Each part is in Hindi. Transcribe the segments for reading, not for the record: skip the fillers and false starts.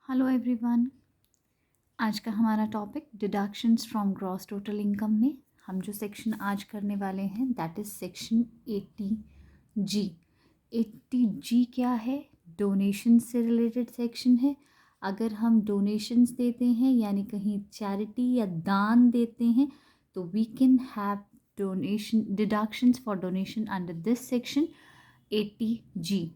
Hello everyone. आज का हमारा topic deductions from gross total income में हम जो सेक्शन आज करने वाले हैं that is section 80G। 80G क्या है? डोनेशन से रिलेटेड सेक्शन है। अगर हम डोनेशंस देते हैं यानी कहीं चैरिटी या दान देते हैं तो we can have donation deductions for donation under this section 80G।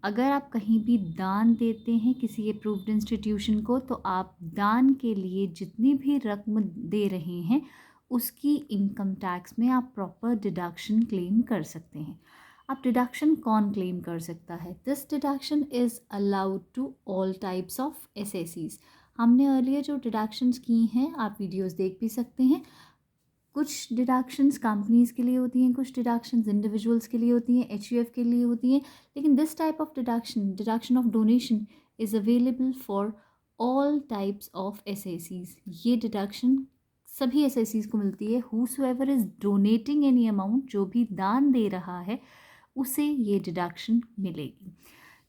अगर आप कहीं भी दान देते हैं किसी अप्रूव्ड इंस्टीट्यूशन को तो आप दान के लिए जितनी भी रकम दे रहे हैं उसकी इनकम टैक्स में आप प्रॉपर डिडक्शन क्लेम कर सकते हैं। अब डिडक्शन कौन क्लेम कर सकता है? This deduction is allowed to all types of एसएसीज। हमने अर्लियर जो डिडक्शंस की हैं आप वीडियोस देख भी सकते हैं। कुछ डिडक्शंस कंपनीज़ के लिए होती हैं, कुछ डिडक्शंस इंडिविजुअल्स के लिए होती हैं, एचयूएफ के लिए होती हैं, लेकिन this type of deduction of donation is available for all types of एसएसीज। ये डिडक्शन सभी एसएसीज को मिलती है। Whosoever is donating any amount, जो भी दान दे रहा है उसे ये डिडक्शन मिलेगी।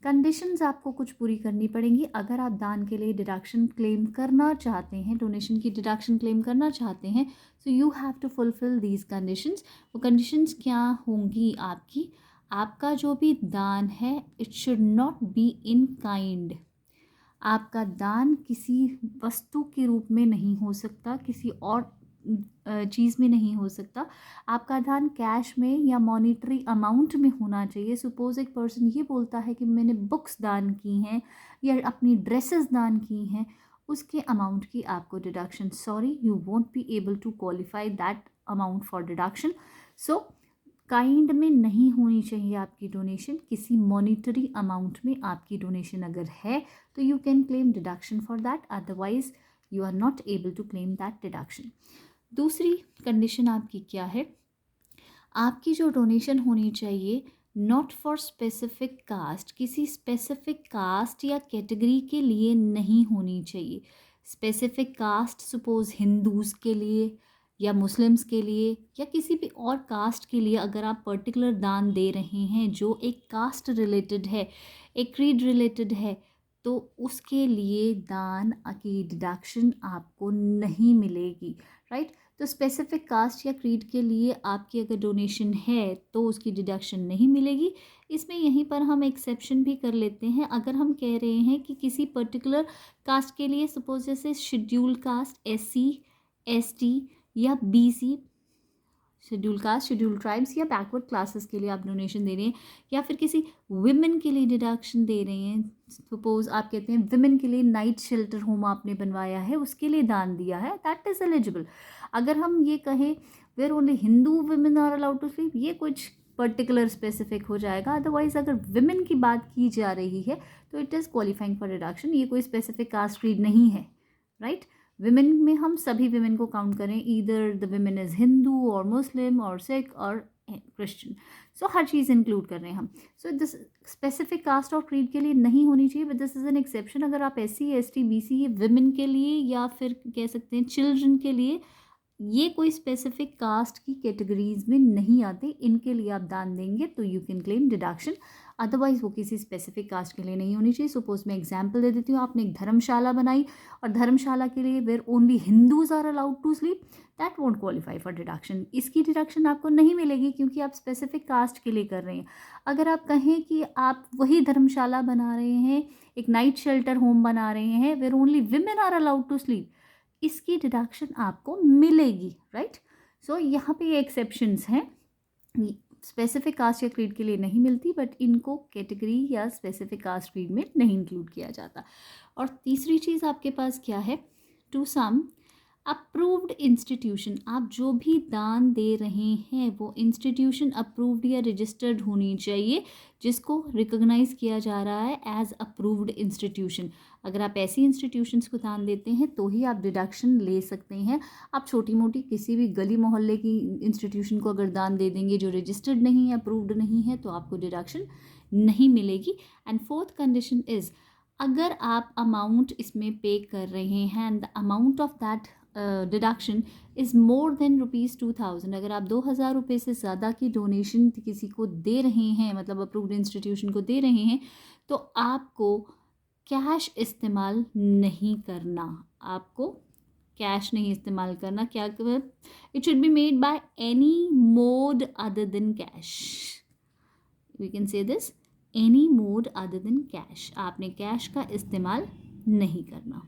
कंडीशंस आपको कुछ पूरी करनी पड़ेंगी अगर आप दान के लिए डिडक्शन क्लेम करना चाहते हैं, डोनेशन की डिडक्शन क्लेम करना चाहते हैं। So you have to fulfil these conditions. वो कंडीशंस क्या होंगी आपकी? आपका जो भी दान है it should not be in kind. आपका दान किसी वस्तु के रूप में नहीं हो सकता, किसी और चीज़ में नहीं हो सकता। आपका दान कैश में या मॉनिटरी अमाउंट में होना चाहिए। सपोज एक पर्सन ये बोलता है कि मैंने बुक्स दान की हैं या अपनी ड्रेसेस दान की हैं, उसके अमाउंट की आपको deduction, sorry you won't be able to qualify that amount for deduction. So kind में नहीं होनी चाहिए आपकी डोनेशन। किसी मॉनिटरी अमाउंट में आपकी डोनेशन अगर है तो you can claim deduction for that, otherwise you are not able to claim that deduction. दूसरी कंडीशन आपकी क्या है? आपकी जो डोनेशन होनी चाहिए नॉट फॉर स्पेसिफिक कास्ट, किसी स्पेसिफिक कास्ट या कैटेगरी के लिए नहीं होनी चाहिए। स्पेसिफिक कास्ट सपोज हिंदूज़ के लिए या मुस्लिम्स के लिए या किसी भी और कास्ट के लिए अगर आप पर्टिकुलर दान दे रहे हैं जो एक कास्ट रिलेटेड है, एक क्रीड रिलेटेड है, तो उसके लिए दान की डिडक्शन आपको नहीं मिलेगी, राइट? तो स्पेसिफिक कास्ट या क्रीड के लिए आपकी अगर डोनेशन है तो उसकी डिडक्शन नहीं मिलेगी। इसमें यहीं पर हम एक्सेप्शन भी कर लेते हैं। अगर हम कह रहे हैं कि किसी पर्टिकुलर कास्ट के लिए, सपोज जैसे शेड्यूल कास्ट, एससी, एसटी या BC, schedule caste, schedule tribes या बैकवर्ड क्लासेस के लिए आप डोनेशन दे रहे हैं, या फिर किसी विमेन के लिए डिडक्शन दे रहे हैं। सपोज आप कहते हैं विमेन के लिए नाइट शेल्टर होम आपने बनवाया है, उसके लिए दान दिया है, दैट इज़ एलिजिबल। अगर हम ये कहें where only Hindu women are allowed to sleep, ये कुछ पर्टिकुलर स्पेसिफिक हो जाएगा। अदरवाइज अगर विमेन की बात की जा रही है तो it is qualifying for deduction. ये कोई स्पेसिफिक कास्ट क्रीड नहीं है, राइट? विमेन में हम सभी विमेन को काउंट करें, either the women is Hindu और मुस्लिम और सिख और क्रिश्चियन, सो हर चीज़ इंक्लूड कर रहे हैं हम। सो दिस स्पेसिफिक कास्ट और क्रीड के लिए नहीं होनी चाहिए, but this is an exception. अगर आप S C, S T, B C, ये विमेन के लिए या फिर कह सकते हैं चिल्ड्रन के लिए, ये कोई स्पेसिफिक कास्ट की कैटेगरीज में नहीं आते, इनके लिए आप दान देंगे तो you can claim deduction. Otherwise वो किसी स्पेसिफिक कास्ट के लिए नहीं होनी चाहिए। सपोज मैं एग्जांपल दे देती हूँ, आपने एक धर्मशाला बनाई और धर्मशाला के लिए where only Hindus are allowed to sleep, that won't qualify for deduction. इसकी डिडक्शन आपको नहीं मिलेगी क्योंकि आप स्पेसिफिक कास्ट के लिए कर रहे हैं। अगर आप कहें कि आप वही धर्मशाला बना रहे हैं, एक नाइट शेल्टर होम बना रहे हैं where only women are allowed to sleep, इसकी डिडक्शन आपको मिलेगी, राइट? सो यहाँ पे ये एक्सेप्शंस हैं, स्पेसिफिक कास्ट या क्रीड के लिए नहीं मिलती, बट इनको कैटेगरी या स्पेसिफिक कास्ट क्रीड में नहीं इंक्लूड किया जाता। और तीसरी चीज़ आपके पास क्या है? टू सम अप्रूव्ड इंस्टीट्यूशन, आप जो भी दान दे रहे हैं वो इंस्टीट्यूशन अप्रूव्ड या रजिस्टर्ड होनी चाहिए, जिसको रिकॉग्नाइज किया जा रहा है एज अप्रूव्ड इंस्टीट्यूशन। अगर आप ऐसी इंस्टीट्यूशंस को दान देते हैं तो ही आप डिडक्शन ले सकते हैं। आप छोटी मोटी किसी भी गली मोहल्ले की इंस्टीट्यूशन को अगर दान दे देंगे जो रजिस्टर्ड नहीं है, अप्रूव्ड नहीं है, तो आपको डिडक्शन नहीं मिलेगी। एंड फोर्थ कंडीशन इज़, अगर आप अमाउंट इसमें पे कर रहे हैं and the amount of that deduction is more than ₹2000, अगर आप 2000 रुपये से ज़्यादा की डोनेशन किसी को दे रहे हैं, मतलब अप्रूव्ड इंस्टीट्यूशन को दे रहे हैं, तो आपको कैश इस्तेमाल नहीं करना, आपको कैश नहीं इस्तेमाल करना। क्या it should be made by any mode other than cash, we can say this, any mode other than cash, आपने कैश का इस्तेमाल नहीं करना,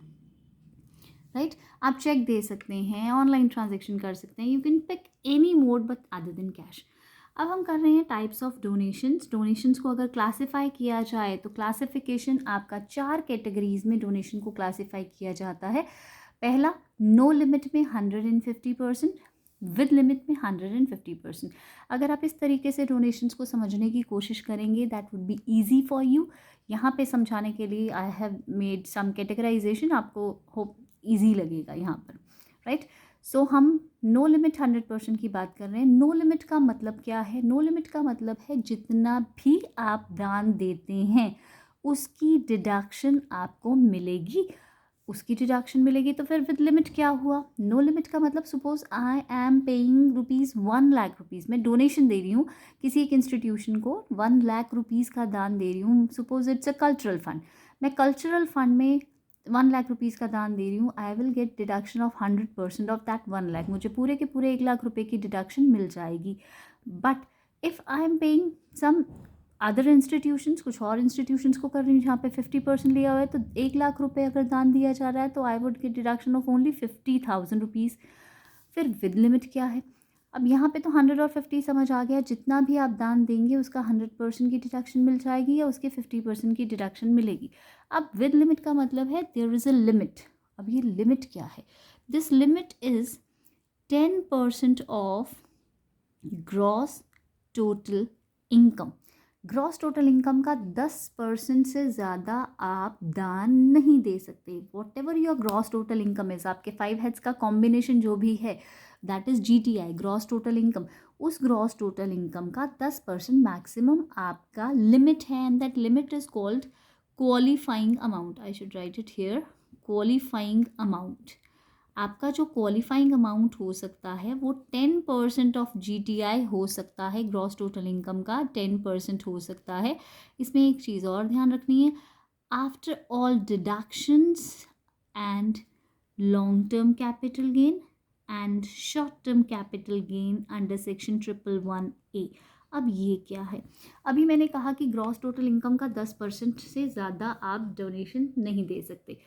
राइट आप चेक दे सकते हैं, ऑनलाइन ट्रांजेक्शन कर सकते हैं, you can pick any mode but other than cash. अब हम कर रहे हैं टाइप्स ऑफ डोनेशंस। डोनेशंस को अगर क्लासिफाई किया जाए तो क्लासिफिकेशन आपका 4 कैटेगरीज में डोनेशन को क्लासिफाई किया जाता है। पहला, नो लिमिट में 150%, विद लिमिट में 150%। अगर आप इस तरीके से डोनेशंस को समझने की कोशिश करेंगे that would be easy for you. यहाँ पे समझाने के लिए I have made some categorisation, आपको होप ईजी लगेगा यहाँ पर, राइट। सो हम नो लिमिट 100% की बात कर रहे हैं। नो लिमिट का मतलब क्या है? नो लिमिट का मतलब है जितना भी आप दान देते हैं उसकी डिडक्शन आपको मिलेगी, उसकी डिडक्शन मिलेगी। तो फिर विद लिमिट क्या हुआ? नो लिमिट का मतलब सपोज आई एम पेइंग ₹1,00,000, मैं डोनेशन दे रही हूँ किसी एक इंस्टीट्यूशन को, ₹1,00,000 का दान दे रही हूँ। Suppose it's a cultural fund, मैं कल्चरल फंड में ₹1,00,000 का दान दे रही हूँ। I will get deduction of 100% of that 1,00,000, मुझे पूरे के पूरे ₹1,00,000 की डिडक्शन मिल जाएगी। But if I am paying some other institutions, कुछ और इंस्टीट्यूशंस को कर रही हूँ जहाँ पे 50% लिया हुआ है, तो ₹1,00,000 अगर दान दिया जा रहा है तो I would get deduction of only ₹50,000। फिर विद लिमिट क्या है? अब यहाँ पे तो 100 और 50 समझ आ गया, जितना भी आप दान देंगे उसका 100% की डिडक्शन मिल जाएगी या उसके 50% की डिडक्शन मिलेगी। अब विद लिमिट का मतलब है देयर इज़ अ लिमिट। अब ये लिमिट क्या है? This limit is 10% of gross total income. Gross total income का 10% से ज़्यादा आप दान नहीं दे सकते। What ever your gross total income is, आपके 5 हेड्स का कॉम्बिनेशन जो भी है that is GTI, gross total income. उस ग्रॉस टोटल इनकम का 10% मैक्सिमम आपका लिमिट है, and that limit is called qualifying amount. I should write it here, qualifying amount. आपका जो क्वालिफाइंग अमाउंट हो सकता है वो 10% ऑफ GTI हो सकता है, ग्रॉस टोटल इनकम का 10% हो सकता है। इसमें एक चीज़ और ध्यान रखनी है, after all deductions and long term capital gain and short term capital gain under section 111A। अब ये क्या है? अभी मैंने कहा कि ग्रॉस टोटल इनकम का 10% से ज़्यादा आप डोनेशन नहीं दे सकते।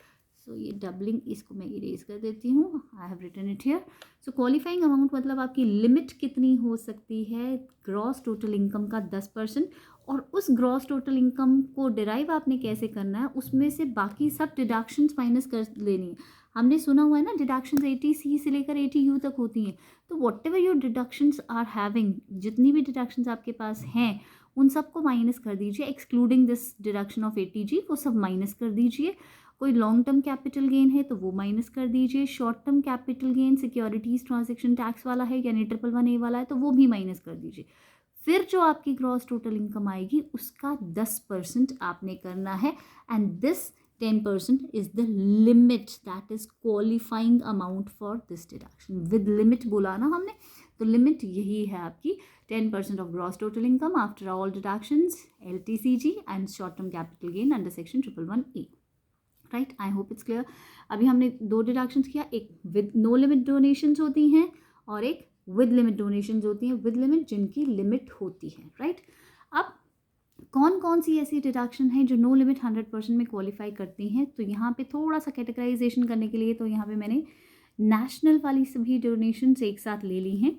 सो ये डबलिंग, इसको मैं इरेज कर देती हूँ, I have written it here. So qualifying amount मतलब आपकी लिमिट कितनी हो सकती है? ग्रॉस टोटल इनकम का 10%। और उस ग्रॉस टोटल इनकम को डिराइव आपने कैसे करना है, उसमें से बाकी सब डिडक्शंस माइनस कर लेनी है। हमने सुना हुआ है ना, डिडक्शंस 80C से लेकर 80U तक होती हैं। तो whatever your deductions are having, जितनी भी डिडक्शंस आपके पास हैं उन सबको माइनस कर दीजिए, excluding this deduction of 80G, वो सब माइनस कर दीजिए। कोई लॉन्ग टर्म कैपिटल गेन है तो वो माइनस कर दीजिए। Short term capital gain securities transaction tax वाला है यानी 111A वाला है तो वो भी माइनस कर दीजिए। फिर जो आपकी ग्रॉस टोटल इनकम आएगी उसका 10% आपने करना है, and this 10% is the limit, that is qualifying amount for this deduction. With limit बोला ना हमने, तो लिमिट यही है आपकी 10% of gross total income after all deductions, LTCG and short term capital gain under section 111A। Right, I hope it's clear. अभी हमने 2 डिडक्शंस किया, एक विद नो लिमिट डोनेशंस होती हैं और एक विद लिमिट डोनेशंस होती हैं। विद लिमिट जिनकी लिमिट होती है, राइट। अब कौन कौन सी ऐसी डिडक्शन है जो नो लिमिट 100% में क्वालिफाई करती हैं? तो यहाँ पे थोड़ा सा कैटेगराइजेशन करने के लिए तो यहाँ पे मैंने नेशनल वाली सभी डोनेशंस एक साथ ले ली हैं।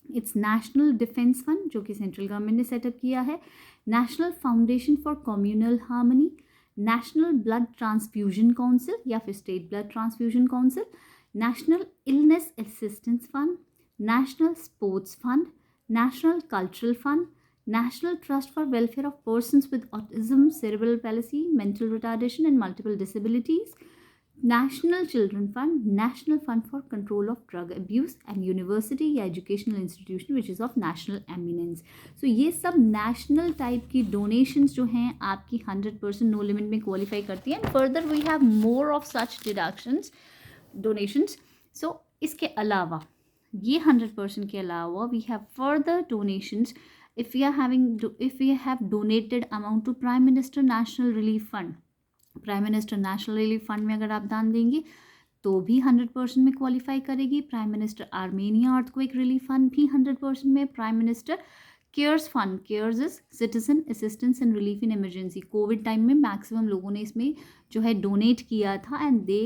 इट्स नेशनल डिफेंस फंड जो कि सेंट्रल गवर्नमेंट ने सेटअप किया है, national foundation for communal harmony, national blood transfusion council या फिर state blood transfusion council, national illness assistance fund, national sports fund, national cultural fund, national trust for welfare of persons with autism, cerebral palsy, mental retardation and multiple disabilities, national children fund, national fund for control of drug abuse and university या educational institution which is of national eminence. So ये सब नेशनल टाइप की डोनेशंस जो हैं आपकी 100% नो लिमिट में क्वालिफाई करती हैं। Further we have more of such deductions donations. So इसके अलावा ये 100% के अलावा we have further donations if we have donated amount to Prime Minister National Relief Fund. Prime minister national relief fund में अगर आप दान देंगे तो भी 100% में क्वालिफाई करेगी। Prime minister Armenia earthquake relief fund भी 100% में। Prime minister cares fund, cares is citizen assistance and relief in emergency, covid time में मैक्सिमम लोगों ने इसमें जो है डोनेट किया था and they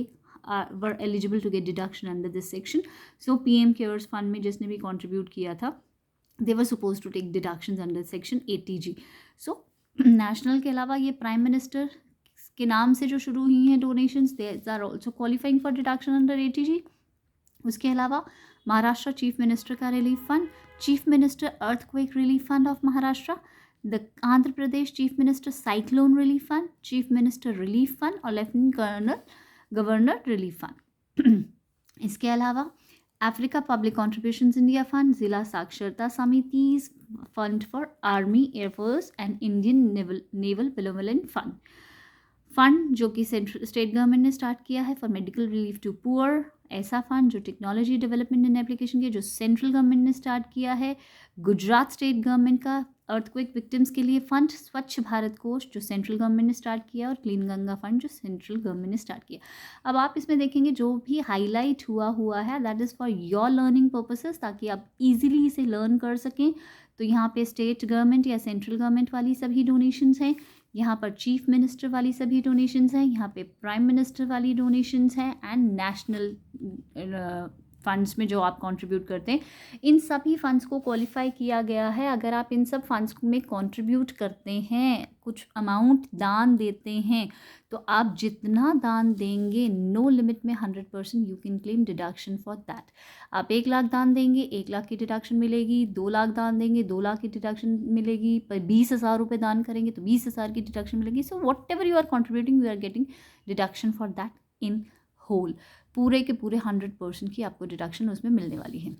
were eligible to get deduction under this section. So PM cares fund में जिसने भी कॉन्ट्रीब्यूट किया था they were suppose to take deduction under section 80G। So national के अलावा ये प्राइम मिनिस्टर के नाम से जो शुरू हुई हैं donations, they are also qualifying for deduction under 80G। उसके अलावा महाराष्ट्र चीफ मिनिस्टर का relief fund, chief minister earthquake relief fund of Maharashtra, the Andhra Pradesh chief minister cyclone relief fund, chief minister relief fund और लेफ्टिनेंट गवर्नर रिलीफ फंड। इसके अलावा Africa public contributions India fund, Zila Saksharta Samiti fund for army, air force and Indian naval benevolent fund, fund जो कि स्टेट गवर्नमेंट ने स्टार्ट किया है for medical relief to poor, ऐसा फंड जो टेक्नोलॉजी डेवलपमेंट एंड एप्लीकेशन के जो सेंट्रल गवर्नमेंट ने स्टार्ट किया है। गुजरात स्टेट गवर्नमेंट का अर्थक्वेक विक्टिम्स के लिए फंड, स्वच्छ भारत कोष जो सेंट्रल गवर्नमेंट ने स्टार्ट किया, और क्लीन गंगा फंड जो सेंट्रल गवर्नमेंट ने स्टार्ट किया। अब आप इसमें देखेंगे जो भी हाईलाइट हुआ है that is for your learning purposes, ताकि आप इजीली इसे लर्न कर सकें। तो यहाँ पे स्टेट गवर्नमेंट या सेंट्रल गवर्नमेंट वाली सभी डोनेशंस हैं, यहाँ पर चीफ मिनिस्टर वाली सभी डोनेशंस हैं, यहाँ पे प्राइम मिनिस्टर वाली डोनेशंस हैं, एंड नेशनल फंड्स में जो आप कंट्रीब्यूट करते हैं, इन सभी फंड्स को क्वालिफाई किया गया है। अगर आप इन सब फंड्स में कंट्रीब्यूट करते हैं, कुछ अमाउंट दान देते हैं, तो आप जितना दान देंगे नो लिमिट में 100% you can claim deduction for that. आप 1 लाख दान देंगे 1 लाख की डिडक्शन मिलेगी, 2 लाख दान देंगे 2 लाख की डिडक्शन मिलेगी, पर 20,000 रुपये दान करेंगे तो 20,000 की डिडक्शन मिलेगी। So whatever you are contributing you are getting deduction for that in whole, पूरे के पूरे 100% की आपको डिडक्शन उसमें मिलने वाली है।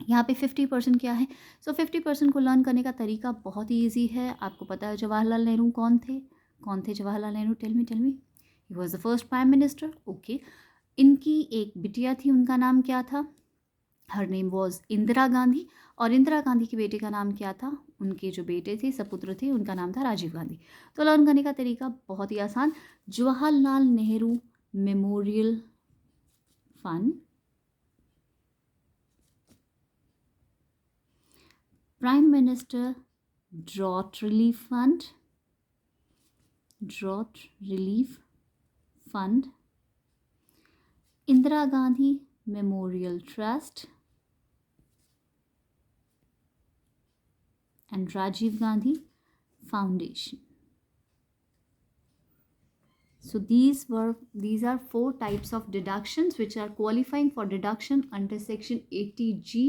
यहाँ पे 50% क्या है? सो 50% को लर्न करने का तरीका बहुत ही ईजी है। आपको पता है जवाहरलाल नेहरू कौन थे Jawaharlal Nehru? Tell me he was the first prime minister. Okay, इनकी एक बिटिया थी, उनका नाम क्या था? Her name was Indira Gandhi. और इंदिरा गांधी के बेटे का नाम क्या था? उनके जो बेटे थे, सपुत्र थे, उनका नाम था राजीव गांधी। तो लर्न करने का तरीका बहुत ही आसान, Jawaharlal Nehru memorial fund, prime minister drought relief fund, Indira Gandhi memorial trust and Rajiv Gandhi foundation. So these are 4 types of deductions which are qualifying for deduction under section 80G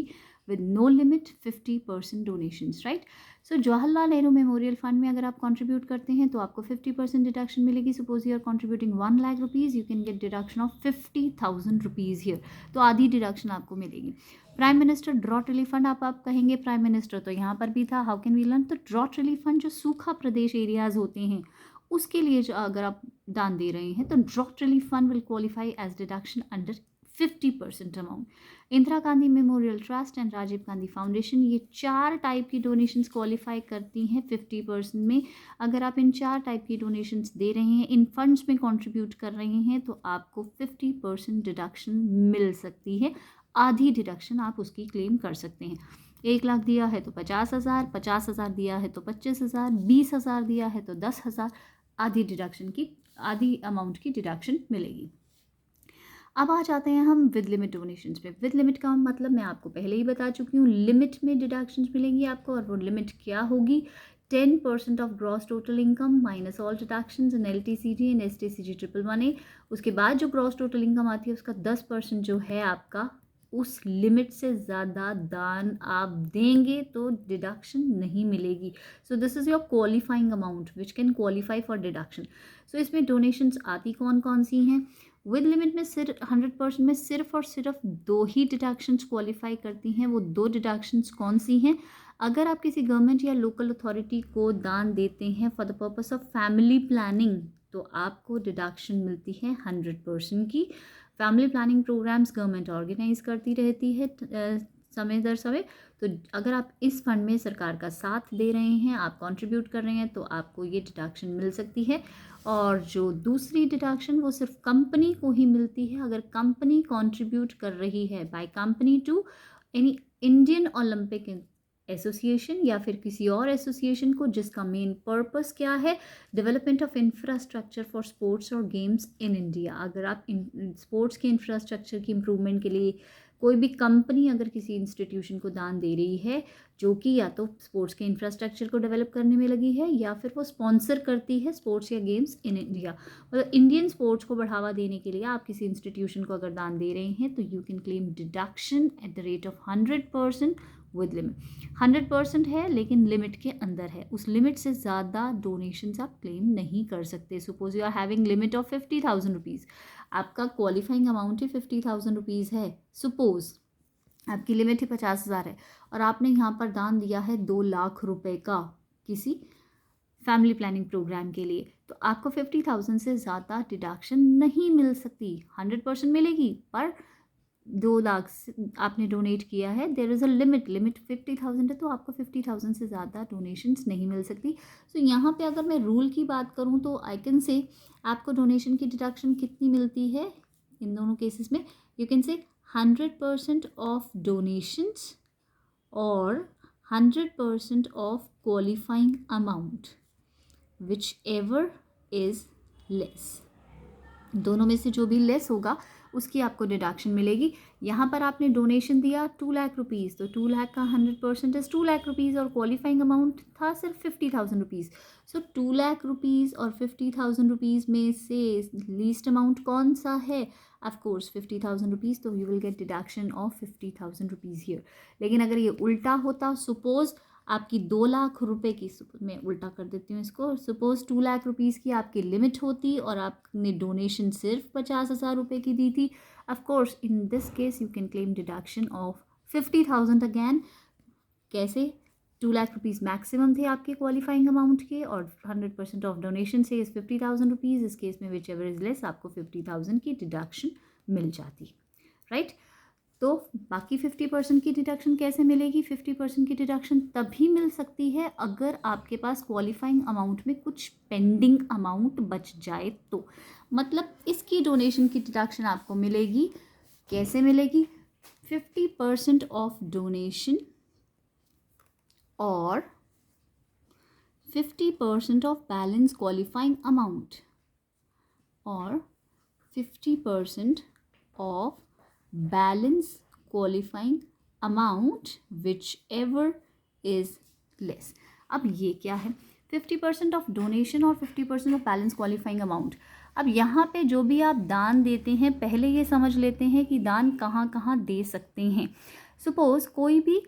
with no limit 50% donations, right? So Jawaharlal Nehru memorial fund में अगर आप कंट्रीब्यूट करते हैं तो आपको 50% डिडक्शन मिलेगी. Suppose you are contributing 1 lakh rupees, you can get deduction of 50,000 rupees here, तो आधी डिडक्शन आपको मिलेगी. Prime minister drought relief fund, आप कहेंगे प्राइम मिनिस्टर तो यहाँ पर भी था, हाउ कैन वी लर्न? तो ड्रॉट रिलीफ फंड जो सूखा प्रदेश एरियाज होते हैं उसके लिए जो अगर आप दान दे रहे हैं तो drought relief fund will qualify as deduction under 50% amount. Indira Gandhi memorial trust and Rajiv Gandhi foundation, ये 4 टाइप की डोनेशंस क्वालिफाई करती हैं 50% में. अगर आप इन 4 टाइप की डोनेशंस दे रहे हैं, इन फंड्स में कंट्रीब्यूट कर रहे हैं, तो आपको 50% डिडक्शन मिल सकती है. आधी डिडक्शन आप उसकी क्लेम कर सकते हैं. 1 लाख दिया है तो 50,000, 50,000 दिया है तो 25,000, 20,000 दिया है तो 10,000, आधी अमाउंट की डिडक्शन मिलेगी. अब आ जाते हैं हम विद लिमिट डोनेशंस पे. विद लिमिट का मतलब मैं आपको पहले ही बता चुकी हूँ, लिमिट में डिडक्शंस मिलेंगी आपको, और वो लिमिट क्या होगी? 10% of gross total income minus all deductions in LTCG and STCG 111A. उसके बाद जो ग्रॉस टोटल इनकम आती है उसका 10% जो है आपका, उस लिमिट से ज़्यादा दान आप देंगे तो डिडक्शन नहीं मिलेगी. So this is your qualifying amount which can qualify for deduction. So इसमें डोनेशंस आती कौन कौन सी हैं? विद लिमिट में सिर्फ 100% में सिर्फ और सिर्फ 2 ही डिडक्शंस क्वालिफाई करती हैं. वो 2 डिडक्शंस कौन सी हैं? अगर आप किसी गवर्नमेंट या लोकल अथॉरिटी को दान देते हैं for the purpose of family planning, तो आपको डिडक्शन मिलती है 100% की. Family planning programmes government organise करती रहती है समय दर समय। तो अगर आप इस फंड में सरकार का साथ दे रहे हैं, आप कंट्रीब्यूट कर रहे हैं, तो आपको ये डिडक्शन मिल सकती है। और जो दूसरी डिडक्शन वो सिर्फ कंपनी को ही मिलती है अगर कंपनी कंट्रीब्यूट कर रही है by company to any Indian Olympic association या फिर किसी और एसोसिएशन को, जिसका मेन पर्पस क्या है, development of infrastructure for sports और गेम्स इन इंडिया। अगर आप स्पोर्ट्स के इंफ्रास्ट्रक्चर की इम्प्रूवमेंट के लिए कोई भी कंपनी अगर किसी इंस्टीट्यूशन को दान दे रही है जो कि या तो स्पोर्ट्स के इंफ्रास्ट्रक्चर को डेवलप करने में लगी है या फिर वो स्पॉन्सर करती है स्पोर्ट्स या गेम्स इन इंडिया, मतलब इंडियन स्पोर्ट्स को बढ़ावा देने के लिए आप किसी इंस्टीट्यूशन को अगर दान दे रहे हैं, तो you can claim deduction at the rate of 100% with limit. 100% है लेकिन लिमिट के अंदर है, उस लिमिट से ज़्यादा डोनेशंस आप क्लेम नहीं कर सकते। Suppose you are having limit of 50,000 rupees, आपका क्वालिफाइंग अमाउंट ही 50,000 रुपीज़ है। सपोज आपकी लिमिट ही 50,000 है और आपने यहाँ पर दान दिया है 2 लाख रुपए का किसी फैमिली प्लानिंग प्रोग्राम के लिए, तो आपको 50,000 से ज़्यादा डिडक्शन नहीं मिल सकती। 100% मिलेगी पर 2 लाख आपने डोनेट किया है, देयर इज़ अ लिमिट 50,000 है, तो आपको 50,000 से ज़्यादा डोनेशंस नहीं मिल सकती। सो यहाँ पे अगर मैं रूल की बात करूँ तो आई कैन से आपको डोनेशन की डिडक्शन कितनी मिलती है इन दोनों केसेस में, you can say 100% of donations और 100% of qualifying amount which ever is less. दोनों में से जो भी लेस होगा उसकी आपको डिडक्शन मिलेगी। यहाँ पर आपने डोनेशन दिया 2 लाख रुपीज़, तो 2 लाख का 100% 2 लाख रुपीज़ और क्वालिफाइंग अमाउंट था सिर्फ 50,000 रुपीज़। सो 2 लाख रुपीज़ और 50,000 रुपीज़ में से लीस्ट अमाउंट कौन सा है? ऑफ कोर्स 50,000 रुपीज़, तो you will get deduction of 50,000 rupees here. लेकिन अगर ये उल्टा होता, सपोज आपकी 2 लाख रुपए की, मैं उल्टा कर देती हूँ इसको, सपोज 2 लाख रुपीज़ की आपकी लिमिट होती और आपने डोनेशन सिर्फ 50,000 रुपये की दी थी, of course in this case you can claim deduction of 50,000 again. कैसे? 2 लाख रुपीज़ मैक्सिमम थे आपके क्वालिफाइंग अमाउंट के और 100% ऑफ डोनेशन से इज़ 50,000 रुपीज़। इस केस में विच एवर इज़ लेस आपको 50,000 की डिडक्शन मिल जाती, राइट। तो बाकी 50% की डिडक्शन कैसे मिलेगी? 50% की डिडक्शन तभी मिल सकती है अगर आपके पास क्वालिफाइंग अमाउंट में कुछ पेंडिंग अमाउंट बच जाए तो, मतलब इसकी डोनेशन की डिडक्शन आपको मिलेगी। कैसे मिलेगी? 50% ऑफ डोनेशन और 50% ऑफ बैलेंस क्वालिफाइंग अमाउंट और 50% of balance qualifying amount whichever is less। अब ये क्या है? 50% ऑफ डोनेशन और 50% ऑफ बैलेंस क्वालिफाइंग अमाउंट। अब यहाँ पे जो भी आप दान देते हैं, पहले ये समझ लेते हैं कि दान कहाँ कहाँ दे सकते हैं। सपोज कोई भी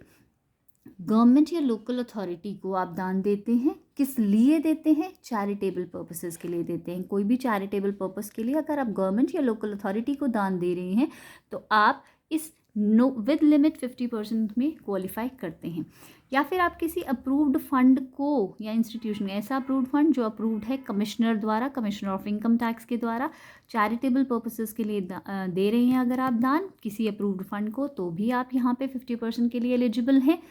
गवर्नमेंट या लोकल अथॉरिटी को आप दान देते हैं, किस लिए देते हैं? चैरिटेबल पर्पसेस के लिए देते हैं। कोई भी चैरिटेबल पर्पस के लिए अगर आप गवर्नमेंट या लोकल अथॉरिटी को दान दे रहे हैं तो आप इस विद लिमिट 50% में क्वालिफाई करते हैं। या फिर आप किसी अप्रूव्ड फंड को या इंस्टीट्यूशन, ऐसा अप्रूव्ड फंड जो अप्रूव्ड है कमिश्नर द्वारा, कमिश्नर ऑफ इनकम टैक्स के द्वारा, चैरिटेबल पर्पसेस के लिए दे रहे हैं अगर आप दान किसी अप्रूव्ड फंड को, तो भी आप यहाँ पे 50% के लिए एलिजिबल हैं।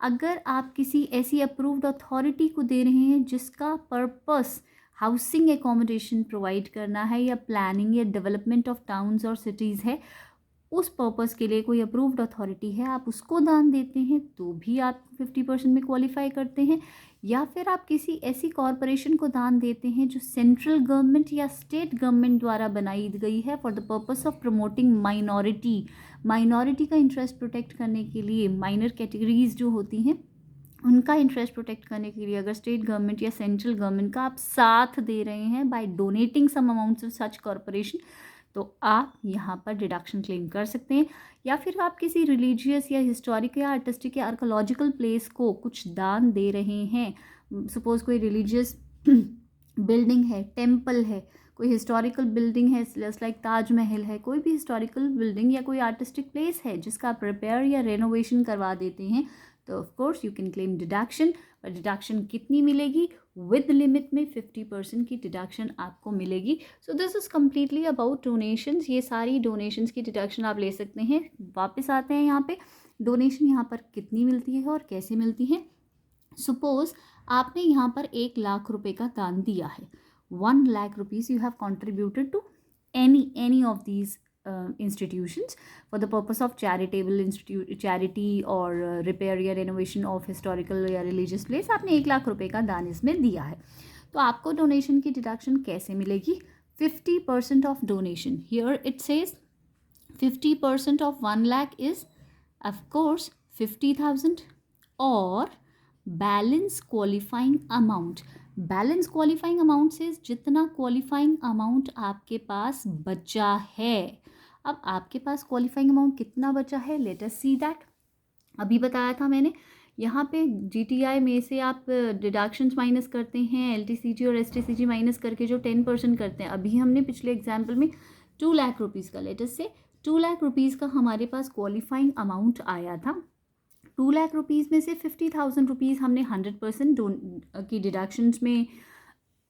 अगर आप किसी ऐसी अप्रूव्ड अथॉरिटी को दे रहे हैं जिसका पर्पस हाउसिंग एकोमोडेशन प्रोवाइड करना है या प्लानिंग या डेवलपमेंट ऑफ टाउन्स और सिटीज़ है, उस पर्पस के लिए कोई अप्रूव्ड अथॉरिटी है, आप उसको दान देते हैं तो भी आप 50% में क्वालिफाई करते हैं। या फिर आप किसी ऐसी कॉरपोरेशन को दान देते हैं जो सेंट्रल गवर्नमेंट या स्टेट गवर्नमेंट द्वारा बनाई गई है for the purpose of promoting minority का इंटरेस्ट प्रोटेक्ट करने के लिए, माइनर कैटेगरीज जो होती हैं उनका इंटरेस्ट प्रोटेक्ट करने के लिए अगर स्टेट गवर्नमेंट या सेंट्रल गवर्नमेंट का आप साथ दे रहे हैं by donating some amounts of such corporation, तो आप यहाँ पर डिडक्शन क्लेम कर सकते हैं। या फिर आप किसी रिलीजियस या हिस्टोरिक या आर्टिस्टिक या आर्कोलॉजिकल प्लेस को कुछ दान दे रहे हैं, सपोज कोई रिलीजियस बिल्डिंग है, टेम्पल है, कोई हिस्टोरिकल बिल्डिंग है जस्ट लाइक ताजमहल है, कोई भी हिस्टोरिकल बिल्डिंग या कोई आर्टिस्टिक प्लेस है जिसका आप रिपेयर या रेनोवेशन करवा देते हैं, तो of course you can claim deduction. और डिडक्शन कितनी मिलेगी? विद लिमिट में 50% की डिडक्शन आपको मिलेगी। So this is completely about donations. ये सारी डोनेशंस की डिडक्शन आप ले सकते हैं। वापस आते हैं यहाँ पे, डोनेशन यहाँ पर कितनी मिलती है और कैसे मिलती है? सपोज आपने यहाँ पर 1,00,000 रुपए का दान दिया है, 1,00,000 rupees you have contributed to any of these institutions for the purpose of charity or repair या renovation of historical या religious place. आपने 1,00,000 रुपए का दान इसमें दिया है, तो आपको डोनेशन की डिडक्शन कैसे मिलेगी? 50% of donation. Here it says 50% of 1,00,000 is of course 50,000 और balance qualifying amount. Balance qualifying amount से जितना क्वालिफाइंग अमाउंट आपके पास बचा है. अब आपके पास क्वालिफाइंग अमाउंट कितना बचा है? Let us see that. अभी बताया था मैंने, यहाँ पे जीटीआई में से आप डिडक्शंस माइनस करते हैं, एलटीसीजी और एसटीसीजी माइनस करके जो 10% करते हैं. अभी हमने पिछले एग्जाम्पल में 2,00,000 रुपीज़ का, लेट अस से 2,00,000 रुपीज़ का हमारे पास क्वालिफाइंग अमाउंट आया था. 2,00,000 रुपीज़ में से 50,000 रुपीज़ हमने 100% की डिडक्शंस में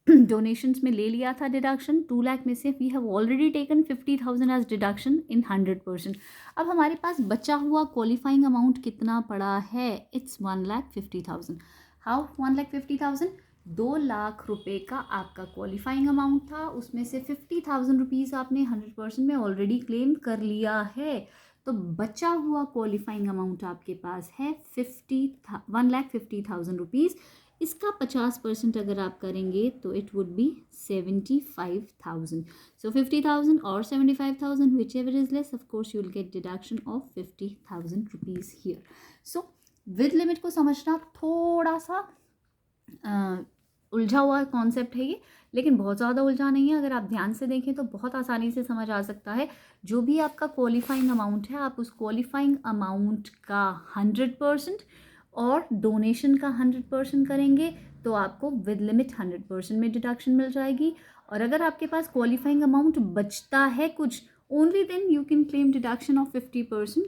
डोनेशंस में ले लिया था डिडक्शन. 2,00,000 में से we have already taken 50,000 as deduction in 100%. अब हमारे पास बचा हुआ क्वालिफाइंग अमाउंट कितना पड़ा है? इट्स 1,50,000. हाउ 1,50,000? 2,00,000 रुपये का आपका क्वालिफाइंग अमाउंट था, उसमें से 50,000 रुपीज़ आपने 100% में ऑलरेडी क्लेम कर लिया है. तो बचा हुआ क्वालिफाइंग अमाउंट आपके पास है 1,50,000 रुपीज़. इसका 50% अगर आप करेंगे तो इट वुड बी 75,000. सो 50,000 और 75,000 which ever is less, of course you will get deduction of 50,000 rupees here. So with limit को समझना थोड़ा सा उलझा हुआ कॉन्सेप्ट है ये, लेकिन बहुत ज़्यादा उलझा नहीं है. अगर आप ध्यान से देखें तो बहुत आसानी से समझ आ सकता है. जो भी आपका क्वालिफाइंग अमाउंट है, आप उस क्वालिफाइंग अमाउंट का 100% और डोनेशन का 100% करेंगे तो आपको विद लिमिट 100% में डिडक्शन मिल जाएगी. और अगर आपके पास क्वालिफाइंग अमाउंट बचता है कुछ, only then you can claim deduction of 50%.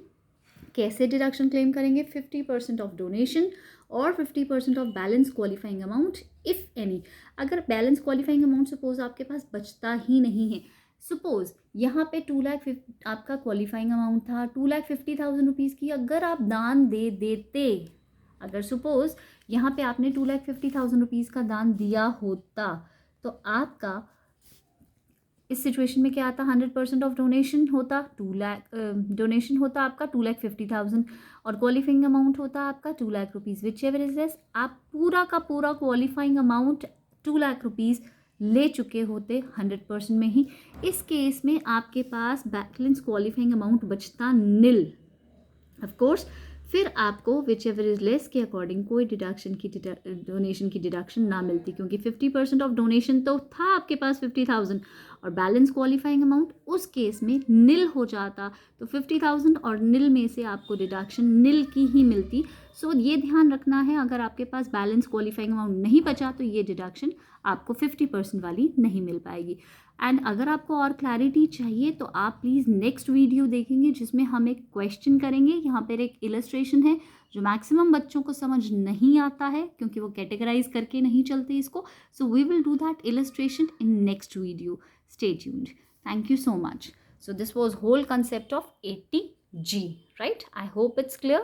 कैसे डिडक्शन क्लेम करेंगे? 50% ऑफ डोनेशन और 50% of balance qualifying amount if any. अगर बैलेंस क्वालिफाइंग अमाउंट सपोज आपके पास बचता ही नहीं है, सपोज यहाँ पे 2,00,000 आपका क्वालिफाइंग अमाउंट था, 2,50,000 रुपीज़ की अगर आप दान दे देते, अगर सपोज यहाँ पे आपने 2,50,000 रुपीज़ का दान दिया होता, तो आपका इस सिचुएशन में क्या आता? 100% ऑफ डोनेशन होता, 2,00,000 डोनेशन होता आपका 2,50,000 और क्वालिफाइंग अमाउंट होता आपका 2,00,000 rupees which ever is less. आप पूरा का पूरा क्वालिफाइंग अमाउंट 2,00,000 रुपीज़ ले चुके होते 100% में ही. इस केस में आपके पास बैलेंस क्वालिफाइंग अमाउंट बचता निल. ऑफ कोर्स फिर आपको विच एवर इज लेस के अकॉर्डिंग कोई डिडक्शन की डोनेशन की डिडक्शन ना मिलती, क्योंकि 50% ऑफ डोनेशन तो था आपके पास 50,000 और बैलेंस क्वालिफाइंग अमाउंट उस केस में निल हो जाता. तो 50,000 और निल में से आपको डिडक्शन निल की ही मिलती. सो ये ध्यान रखना है, अगर आपके पास बैलेंस क्वालिफाइंग अमाउंट नहीं बचा तो ये डिडक्शन आपको 50% वाली नहीं मिल पाएगी. एंड अगर आपको और क्लैरिटी चाहिए तो आप प्लीज़ नेक्स्ट वीडियो देखेंगे जिसमें हम एक क्वेश्चन करेंगे. यहाँ पर एक इलस्ट्रेशन है जो मैक्सिमम बच्चों को समझ नहीं आता है क्योंकि वो कैटेगराइज करके नहीं चलते इसको. So we will do that illustration in next video. Stay tuned. Thank you so much. So this was whole concept of 80G, right? I hope it's clear.